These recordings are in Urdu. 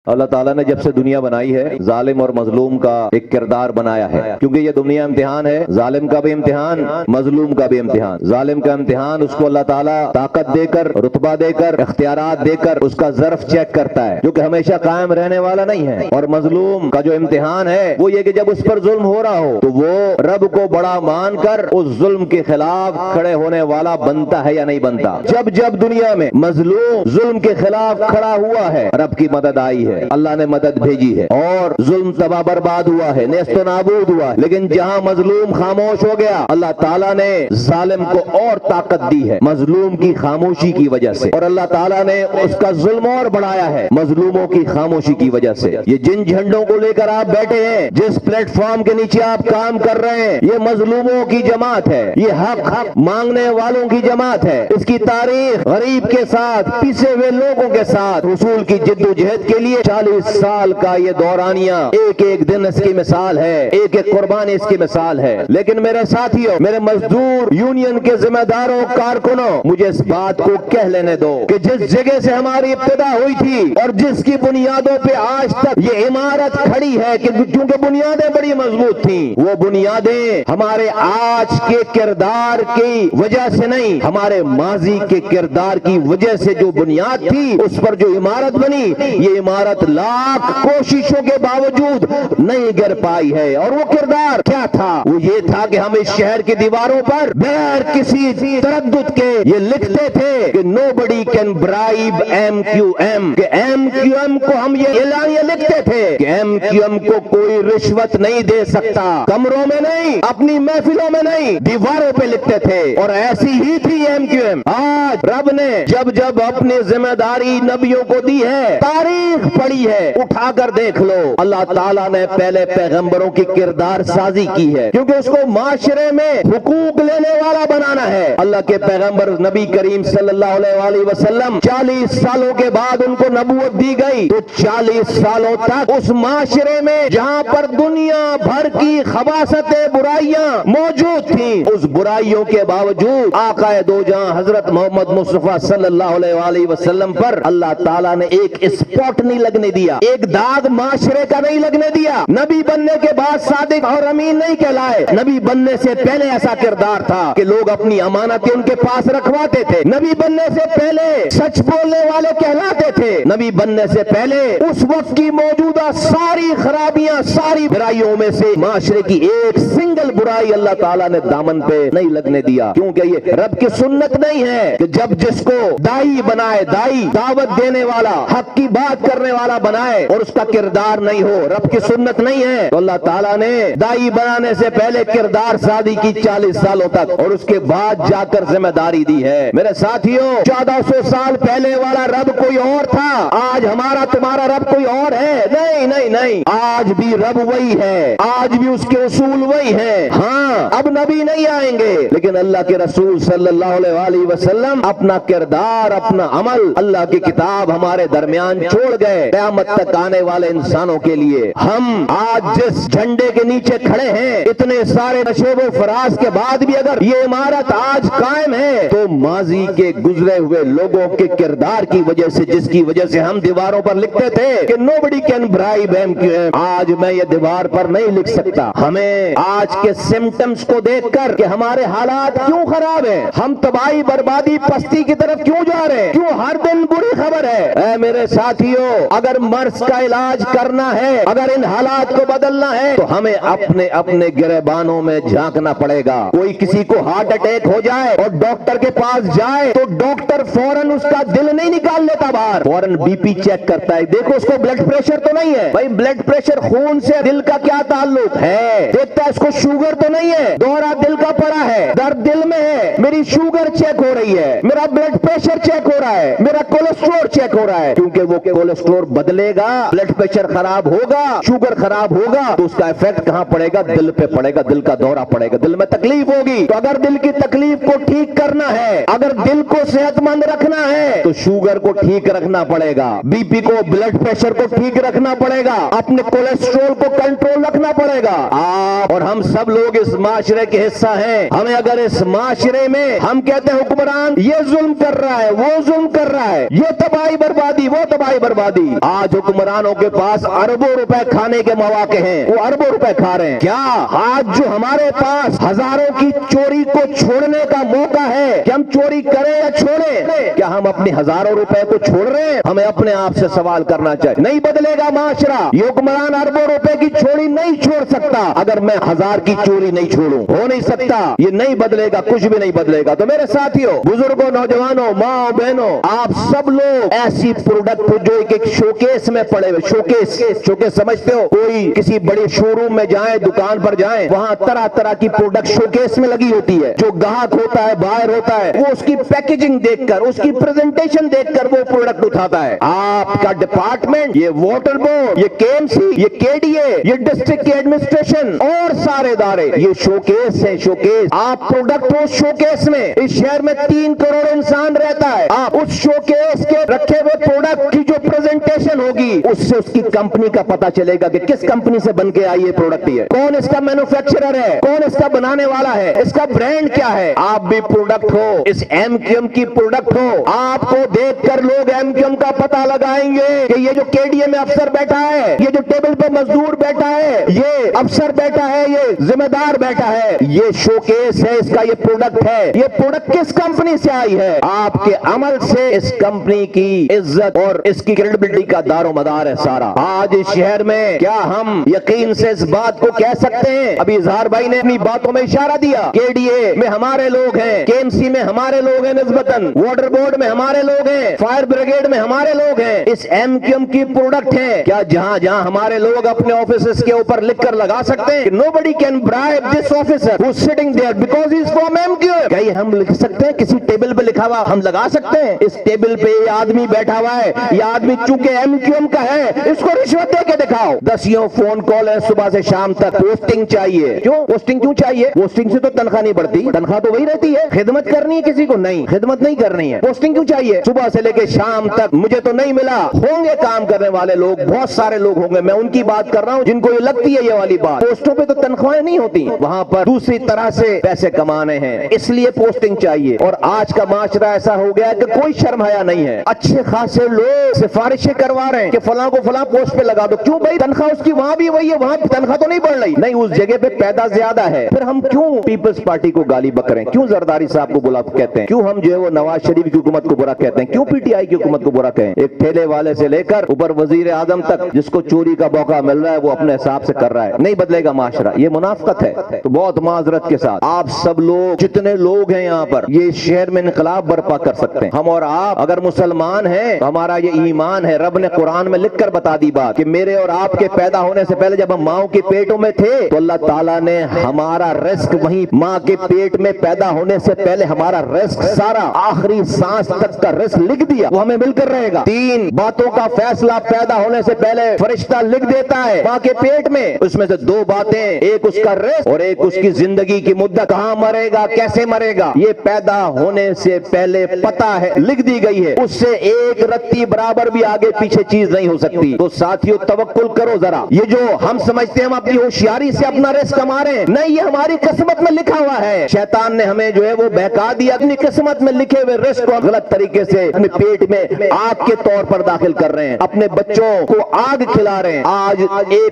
اللہ تعالیٰ نے جب سے دنیا بنائی ہے ظالم اور مظلوم کا ایک کردار بنایا ہے، کیونکہ یہ دنیا امتحان ہے، ظالم کا بھی امتحان، مظلوم کا بھی امتحان۔ ظالم کا امتحان اس کو اللہ تعالیٰ طاقت دے کر، رتبہ دے کر، اختیارات دے کر اس کا ظرف چیک کرتا ہے، جو کہ ہمیشہ قائم رہنے والا نہیں ہے۔ اور مظلوم کا جو امتحان ہے وہ یہ کہ جب اس پر ظلم ہو رہا ہو تو وہ رب کو بڑا مان کر اس ظلم کے خلاف کھڑے ہونے والا بنتا ہے یا نہیں بنتا۔ جب جب دنیا میں مظلوم ظلم کے خلاف کھڑا ہوا ہے، رب کی مدد آئی ہے، اللہ نے مدد بھیجی ہے، اور ظلم تباہ برباد ہوا ہے، نیست و نابود ہوا ہے۔ لیکن جہاں مظلوم خاموش ہو گیا، اللہ تعالیٰ نے ظالم کو اور طاقت دی ہے مظلوم کی خاموشی کی وجہ سے، اور اللہ تعالیٰ نے اس کا ظلم اور بڑھایا ہے مظلوموں کی خاموشی کی وجہ سے۔ یہ جن جھنڈوں کو لے کر آپ بیٹھے ہیں، جس پلیٹ فارم کے نیچے آپ کام کر رہے ہیں، یہ مظلوموں کی جماعت ہے، یہ حق مانگنے والوں کی جماعت ہے۔ اس کی تاریخ غریب کے ساتھ، پیسے ہوئے لوگوں کے ساتھ حصول کی جد و جہد کے لیے 40 سال کا یہ دورانیہ ایک ایک دن اس کی مثال ہے، ایک ایک قربانی اس کی مثال ہے۔ لیکن میرے ساتھیوں، میرے مزدور یونین کے ذمہ داروں، کارکنوں، مجھے اس بات کو کہہ لینے دو کہ جس جگہ سے ہماری ابتدا ہوئی تھی اور جس کی بنیادوں پہ آج تک یہ عمارت کھڑی ہے، کہ چونکہ بنیادیں بڑی مضبوط تھیں، وہ بنیادیں ہمارے آج کے کردار کی وجہ سے نہیں، ہمارے ماضی کے کردار کی وجہ سے جو بنیاد تھی اس پر جو عمارت بنی، یہ عمارت لاکھ کوششوں کے باوجود نہیں گر پائی ہے۔ اور وہ کردار کیا تھا؟ وہ یہ تھا کہ ہم اس شہر کی دیواروں پر بغیر کسی تردد کے یہ لکھتے تھے کہ nobody can bribe MQM، کہ MQM کو ہم یہ اعلانیہ لکھتے تھے کہ MQM کو کوئی رشوت نہیں دے سکتا، کمروں میں نہیں، اپنی محفلوں میں نہیں، دیواروں پہ لکھتے تھے۔ اور ایسی ہی تھی MQM۔ آج رب نے جب جب اپنی ذمہ داری نبیوں کو دی ہے، تاریخ پڑھی ہے، اٹھا کر دیکھ لو، اللہ تعالیٰ نے پہلے پیغمبروں کی کردار سازی کی ہے، کیونکہ اس کو معاشرے میں حقوق لینے والا بنانا ہے۔ اللہ کے پیغمبر نبی کریم صلی اللہ علیہ وسلم 40 سالوں کے بعد ان کو نبوت دی گئی، تو 40 سالوں تک اس معاشرے میں جہاں پر دنیا بھر کی خباثتیں، برائیاں موجود تھیں، اس برائیوں کے باوجود آقا دو جہاں حضرت محمد مصطفیٰ صلی اللہ علیہ وسلم پر اللہ تعالیٰ نے ایک اسپاٹ نہیں لگنے دیا، ایک داغ معاشرے کا نہیں لگنے دیا۔ نبی بننے کے بعد صادق اور امین نہیں کہلائے، نبی بننے سے پہلے ایسا کردار تھا کہ لوگ اپنی امانتیں ان کے پاس رکھواتے تھے، نبی بننے سے پہلے سچ بولنے والے کہلاتے تھے، نبی بننے سے پہلے اس وقت کی موجودہ ساری خرابیاں، ساری برائیوں میں سے معاشرے کی ایک سنگل برائی اللہ تعالیٰ نے دامن پہ نہیں لگنے دیا، کیونکہ یہ رب کی سنت نہیں ہے کہ جب جس کو دائی بنائے، دائی دعوت دینے والا، حق کی بات کرنے والا بنائے اور اس کا کردار نہیں ہو، رب کی سنت نہیں ہے۔ تو اللہ تعالیٰ نے دائی بنانے سے پہلے کردار سازی کی 40 سالوں تک، اور اس کے بعد جا کر ذمہ داری دی ہے۔ میرے ساتھیوں، 1400 سال پہلے والا رب کوئی اور تھا، آج ہمارا تمہارا رب کوئی اور ہے؟ نہیں نہیں نہیں، آج بھی رب وہی ہے، آج بھی اس کے اصول وہی ہیں۔ ہاں، اب نبی نہیں آئیں گے، لیکن اللہ کے رسول صلی اللہ علیہ وسلم اپنا کردار، اپنا عمل، اللہ کی کتاب ہمارے درمیان چھوڑ گئے قیامت تک آنے والے انسانوں کے لیے۔ ہم آج جس جھنڈے کے نیچے کھڑے ہیں، اتنے سارے نشیب و فراز کے بعد بھی اگر یہ عمارت آج قائم ہے تو ماضی کے گزرے ہوئے لوگوں کے کردار کی وجہ سے، جس کی وجہ سے ہم دیواروں پر لکھتے تھے کہ nobody can bribe MQM، آج میں یہ دیوار پر نہیں لکھ سکتا۔ ہمیں آج کے سمٹمز کو دیکھ کر کہ ہمارے حالات کیوں خراب ہیں، ہم تباہی، بربادی، پستی کی طرف کیوں جا رہے ہیں، کیوں ہر دن بری خبر ہے۔ اے میرے ساتھیوں، اگر مرض کا علاج کرنا ہے، اگر ان حالات کو بدلنا ہے تو ہمیں اپنے اپنے گریبانوں میں جھانکنا پڑے گا۔ کوئی کسی کو ہارٹ اٹیک ہو جائے اور ڈاکٹر کے پاس جائے تو ڈاکٹر فوراً اس کا دل نہیں نکال لیتا باہر، فوراً بی پی چیک کرتا ہے، دیکھو اس کو بلڈ پریشر تو نہیں ہے۔ بھائی بلڈ پریشر خون سے دل کا کیا تعلق ہے؟ دیکھتا ہے اس کو شوگر تو نہیں ہے، دورہ دل کا پڑا ہے، درد دل میں ہے، میری شوگر چیک ہو رہی ہے، میرا بلڈ پریشر چیک ہو رہا ہے، میرا کولیسٹرول چیک ہو رہا ہے، کیونکہ وہ کولیسٹرول بدلے گا، بلڈ پریشر خراب ہوگا، شوگر خراب ہوگا تو اس کا ایفیکٹ کہاں پڑے گا؟ دل پہ پڑے گا، دل کا دورہ پڑے گا، دل میں تکلیف ہوگی۔ تو اگر دل کی تکلیف کو ٹھیک کرنا ہے، اگر دل کو صحت مند رکھنا ہے تو شوگر کو ٹھیک رکھنا پڑے گا، بی پی کو، بلڈ پریشر کو ٹھیک رکھنا پڑے گا، اپنے کولیسٹرول کو کنٹرول رکھنا پڑے گا۔ آپ اور ہم سب لوگ اس معاشرے کے حصہ ہیں، ہمیں اگر اس معاشرے میں ہم کہتے ہیں حکمران یہ ظلم کر رہا ہے، وہ ظلم کر رہا ہے، یہ تباہی بربادی، وہ تباہی بربادی، آج حکمرانوں کے پاس اربوں روپے کھانے کے مواقع ہیں، وہ اربوں روپے کھا رہے ہیں۔ کیا آج جو ہمارے پاس ہزاروں کی چوری کو چھوڑنے کا موقع ہے کہ ہم چوری کریں یا چھوڑیں، کیا ہم اپنے ہزاروں روپے کو چھوڑ رہے ہیں؟ ہمیں اپنے آپ سے سوال کرنا چاہیے۔ نہیں بدلے گا معاشرہ، یہ حکمران اربوں روپے کی چوری نہیں چھوڑ سکتا اگر میں 1000 کی چوری نہیں چھوڑوں، ہو نہیں سکتا، یہ نہیں بدلے گا، کچھ بھی نہیں بدلے گا۔ تو میرے ساتھیوں، بزرگوں، نوجوانوں، ماں بہنوں، آپ سب لوگ ایسی پروڈکٹ جو ایک شوکیس میں پڑے ہوئے، شوکیس سمجھتے ہو، کوئی کسی بڑے شو روم میں جائیں، دکان پر جائیں، وہاں طرح طرح کی پروڈکٹ شوکیس میں لگی ہوتی ہے۔ جو گاہک ہوتا ہے، باہر ہوتا ہے، وہ اس کی پیکیجنگ دیکھ کر، اس کی پریزنٹیشن دیکھ کر وہ پروڈکٹ اٹھاتا ہے۔ آپ کا ڈپارٹمنٹ، یہ واٹر بورڈ، یہ KMC، یہ KDA، یہ ڈسٹرکٹ کی ایڈمنسٹریشن اور سارے ادارے، یہ شوکیس ہے، شوکیس۔ آپ پروڈکٹ ہو شوکیس میں، اس شہر میں 3 کروڑ انسان رہتا ہے، آپ اس شوکیس کے رکھے ہوئے پروڈکٹ کی جو پریزنٹیشن ہوگی، اس سے اس کی کمپنی کا پتا چلے گا کہ کس کمپنی سے بن کے آئی یہ پروڈکٹ ہے، کون اس کا مینوفیکچرر ہے، کون اس کا بنانے والا ہے، اس کا برانڈ کیا ہے۔ آپ بھی پروڈکٹ ہو، اس MQM کی پروڈکٹ ہو، آپ کو دیکھ کر لوگ MQM کا پتا لگائیں گے کہ یہ جو KDA میں افسر بیٹھا ہے، یہ جو ٹیبل پہ مزدور بیٹھا ہے، یہ افسر بیٹھا ہے، یہ ذمہ دار بیٹھا ہے، یہ شوکیس ہے، اس کا یہ پروڈکٹ ہے، یہ پروڈکٹ کس کمپنی سے آئی ہے۔ آپ کے عمل سے اس کمپنی کی عزت اور اس کی کریڈیبلٹی کا دار و مدار ہے سارا۔ آج اس شہر میں کیا ہم یقین سے اس بات کو کہہ سکتے ہیں، ابھی اظہار بھائی نے اپنی باتوں میں اشارہ دیا، KDA میں ہمارے لوگ ہیں، KMC میں ہمارے لوگ ہیں نسبتاً، واٹر بورڈ میں ہمارے لوگ ہیں، فائر بریگیڈ میں ہمارے لوگ ہیں، اس MQM کی پروڈکٹ ہے۔ کیا جہاں جہاں ہمارے لوگ اپنے آفیسز کے اوپر لکھ کر لگا سکتے ہیں کہ nobody can bribe this officer who's sitting there because he's from MQM؟ کیا یہ ہم لکھ سکتے ہیں؟ کسی ٹیبل پہ لکھا ہوا ہم لگا سکتے ہیں؟ اس ٹیبل پہ یہ آدمی بیٹھا ہوا ہے، یہ آدمی چونکہ MQM کا ہے، اس کو رشوت دے کے دکھاؤ۔ 10 فون کال ہے صبح سے شام تک، پوسٹنگ چاہیے۔ کیوں پوسٹنگ کیوں چاہیے؟ پوسٹنگ سے تو تنخواہ نہیں بڑھتی، تنخواہ تو وہی رہتی ہے۔ خدمت کرنی ہے کسی کو؟ نہیں، خدمت نہیں کرنی ہے، پوسٹنگ کیوں چاہیے؟ صبح سے لے کے شام تک مجھے تو نہیں ملا، ہوں گے کام کرنے والے لوگ، بہت سارے لوگ ہوں گے، میں ان کی بات کر رہا ہوں جن کو یہ لگتی ہے یہ والی بات۔ پوسٹوں پہ تو تنخواہیں نہیں ہوتی، وہاں پر دوسری طرح سے پیسے کمانے ہیں، اس لیے پوسٹنگ چاہیے۔ اور آج کا معاشرہ ایسا ہو گیا کہ کوئی شرم حیا نہیں ہے، اچھے خاصے لوگ سفارشیں کروا رہے ہیں کہ فلاں کو فلاں پوسٹ پہ لگا دو۔ کیوں بھائی؟ تنخواہ اس کی وہاں بھی وہی ہے، وہاں تنخواہ تو نہیں بڑھ رہی، نہیں اس جگہ پہ پیدا زیادہ ہے۔ پھر ہم کیوں پیپلز پارٹی کو گالی بکریں، کیوں زرداری صاحب کو بلا کہتے ہیں، کیوں ہم جو ہے وہ نواز شریف کی حکومت کو برا کہتے ہیں، کیوں PTI کی حکومت کو برا کہیں؟ ایک ٹھیلے والے سے لے کر اوپر وزیر اعظم تک جس کو چوری کا موقع مل رہا ہے وہ اپنے حساب سے کر رہا ہے۔ نہیں بدلے گا معاشرہ، یہ منافقت ہے۔ تو بہت معذرت کے ساتھ آپ سب لوگ جتنے لوگ ہیں یہاں پر، یہ شہر میں انقلاب برپا کر سکتے ہیں۔ ہم اور آپ اگر مسلمان ہیں تو ہمارا یہ ایمان ہے، رب نے قرآن میں لکھ کر بتا دی بات کہ میرے اور آپ کے پیدا ہونے سے پہلے جب ہم ماں کے پیٹوں میں تھے تو اللہ تعالیٰ نے ہمارا رزق وہیں ماں کے پیٹ میں پیدا ہونے سے پہلے ہمارا رزق سارا آخری سانس تک کا رزق لکھ دیا، وہ ہمیں مل کر رہے گا۔ 3 باتوں کا فیصلہ پیدا ہونے سے پہلے فرشتہ لکھ دیتا ہے ماں کے پیٹ میں، اس میں سے 2 باتیں، ایک اس کا رزق اور ایک اس کی زندگی کی مدت، کہاں مرے گا، کیسے مرے گا، یہ پیدا ہونے سے پہلے پتہ ہے، لکھ دی گئی ہے، اس سے ایک رتی برابر بھی آگے پیچھے چیز نہیں ہو سکتی۔ تو ساتھیو توکل کرو ذرا، یہ جو ہم سمجھتے ہیں ہم اپنی ہوشیاری سے اپنا رزق کما رہے ہیں، نہیں، یہ ہماری قسمت میں لکھا ہوا ہے۔ شیطان نے ہمیں جو ہے وہ بہکا دیا، اپنی قسمت میں لکھے ہوئے رزق کو غلط طریقے سے اپنے پیٹ میں آگ کے طور پر داخل کر رہے ہیں، اپنے بچوں کو آگ کھلا رہے ہیں۔ آج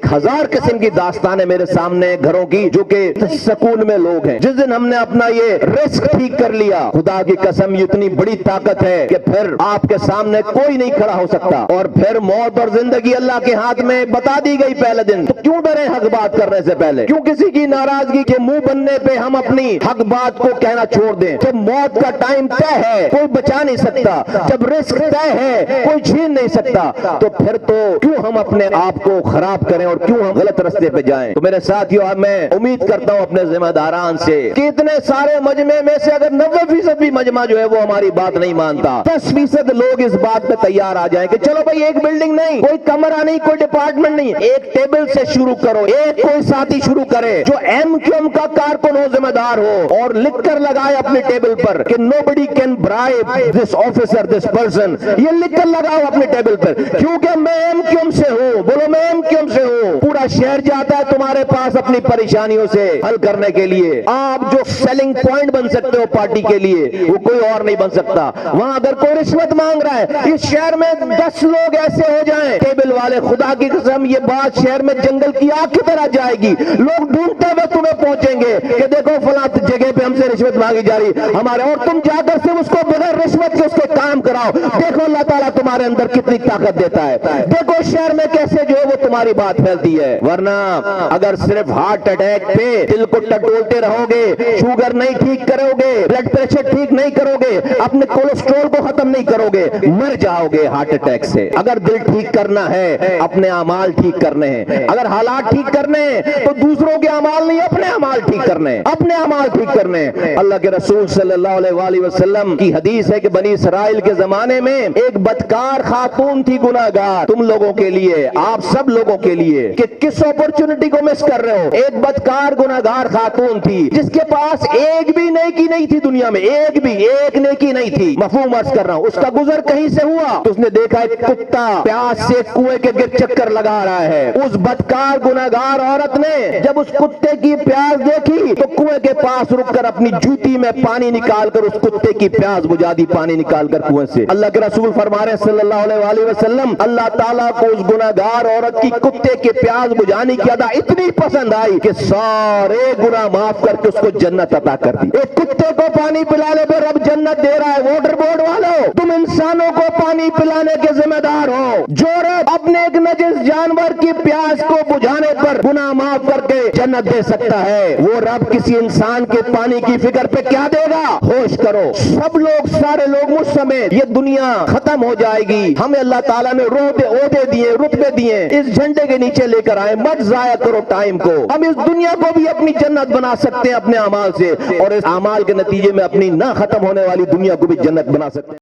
1000 قسم کی داستانیں میرے سامنے گھروں کی جو کہ سکون میں لوگ ہیں۔ جس دن ہم نے اپنا یہ رزق ٹھیک کر لیا، خدا کی قسم یہ اتنی بڑی طاقت ہے کہ پھر آپ کے سامنے کوئی نہیں کھڑا ہو سکتا، اور پھر موت اور زندگی اللہ کے ہاتھ میں بتا دی گئی پہلے دن۔ تو کیوں ڈرے حق بات کرنے سے پہلے؟ کیوں کسی کی ناراضگی کے منہ بننے پہ ہم اپنی حق بات کو کہنا چھوڑ دیں؟ جب موت کا ٹائم طے ہے کوئی بچا نہیں سکتا، جب رزق طے ہے کوئی چھین نہیں سکتا، تو پھر تو کیوں ہم اپنے آپ کو خراب کریں اور کیوں ہم غلط رستے پہ جائیں؟ تو میرے ساتھیو میں امید کرتا ہوں اپنے ذمہ داران سے کہ اتنے سارے مجمع میں سے اگر 90% بھی مجمع جو ہے وہ ہماری بات نہیں مانتا، 10% لوگ اس بات پہ تیار آ جائیں کہ چلو بھائی ایک بلڈنگ نہیں، کوئی کمرہ نہیں، کوئی ڈپارٹمنٹ نہیں، ایک ٹیبل سے شروع کرو، ایک کوئی ساتھی شروع کرے جو MQM کا کارکن ہو، ذمہ دار ہو، اور لکھ کر لگائے اپنے ٹیبل پر کہ nobody can bribe this officer, this person، یہ لکھ کر لگاؤ اپنے ٹیبل پر، کیونکہ میں MQM سے ہوں، بولو میں MQM سے ہوں۔ پورا شہر جاتا ہے تمہارے پاس اپنی پریشانیوں سے حل کرنے کے لیے. آپ جو سیلنگ پوائنٹ بن سکتے ہو پارٹی کے لیے وہ کوئی اور نہیں بن سکتا. وہاں اگر کوئی رشوت مانگ رہا ہے, اس شہر میں 10 لوگ ایسے ہو جائیں ٹیبل والے, خدا کی قسم یہ بات شہر میں جنگل کی آگ کی طرح جائے گی. لوگ ڈھونڈتے ہوئے تمہیں پہنچیں گے کہ دیکھو فلاں جگہ پہ ہم سے رشوت مانگی جا رہی ہمارے, اور تم جا کر صرف اس کو بغیر رشوت کے اس کے کام کراؤ. دیکھو اللہ تعالیٰ تمہارے اندر کتنی طاقت دیتا ہے. دیکھو شہر میں کیسے جو ہے وہ تمہاری بات پھیلتی ہے. ورنہ اگر صرف ہارٹ اٹیک پہ دل کو ٹٹولتے رہو گے, شوگر نہیں ٹھیک کرو گے, بلڈ پریشر ٹھیک نہیں کرو گے, اپنے کولیسٹرول کو ختم نہیں کرو گے, مر جاؤ گے ہارٹ اٹیک سے. اگر دل ٹھیک کرنا ہے اپنے اعمال ٹھیک کرنے ہیں, اگر حالات ٹھیک کرنے ہیں تو دوسروں کے اعمال نہیں, اپنے اعمال ٹھیک کرنے ہیں, اپنے اعمال ٹھیک کرنے ہیں. اللہ کے رسول صلی اللہ علیہ وآلہ وسلم کی حدیث ہے کہ بنی اسرائیل کے زمانے میں ایک بدکار خاتون تھی گناہگار. تم لوگوں کے لیے, آپ سب لوگوں کے لیے, کہ کس اپرچونٹی کو مس کر رہے ہو. ایک بدکار گناہگار خاتون تھی جس کے پاس ایک بھی نیکی نہیں تھی دنیا میں, ایک نیکی نہیں تھی. مفہوم عرض کر رہا ہوں. اس کا گزر کہیں سے ہوا تو اس نے دیکھا ایک کتا پیاس سے کنویں کے گر چکر لگا رہا ہے. اس بدکار گناہگار عورت نے جب اس کتے کی پیاس دیکھی تو کنویں کے پاس رک کر اپنی جوتی میں پانی نکال کر اس کتے کی پیاس بجھا دی, پانی نکال کر کنویں سے. اللہ کے رسول فرما رہے ہیں صلی اللہ علیہ وآلہ وسلم, اللہ تعالیٰ کو اس گناہگار عورت کی کتے کے پیاس بجھانے کی ادا اتنی پسند آئی کہ سارے گناہ معاف کر کے اس کو جنت عطا کر دی. ایک کتے کو پانی پلانے پہ رب جنت دے رہا ہے. واٹر بورڈ والوں, تم انسانوں کو پانی پلانے کے ذمہ دار ہو. جو رب اپنے ایک نجس جانور کی پیاس کو بجھانے پر گناہ معاف کر کے جنت دے سکتا ہے, وہ رب کسی انسان کے پانی کی فکر پہ کیا دے گا. ہوش کرو سب لوگ, سارے لوگ مجھ سمیت, یہ دنیا ختم ہو جائے گی. ہمیں اللہ تعالیٰ نے عہدے دیے, رتبے دیے, اس جھنڈے کے نیچے لے کر آئے. مت ضائع کرو ٹائم کو. ہم اس دنیا کو بھی اپنی جنت بنا سکتے ہیں اپنے اعمال سے, اور اس اعمال کے نتیجے میں اپنی نہ ختم ہونے والی دنیا کو بھی جنت بنا سکتے ہیں.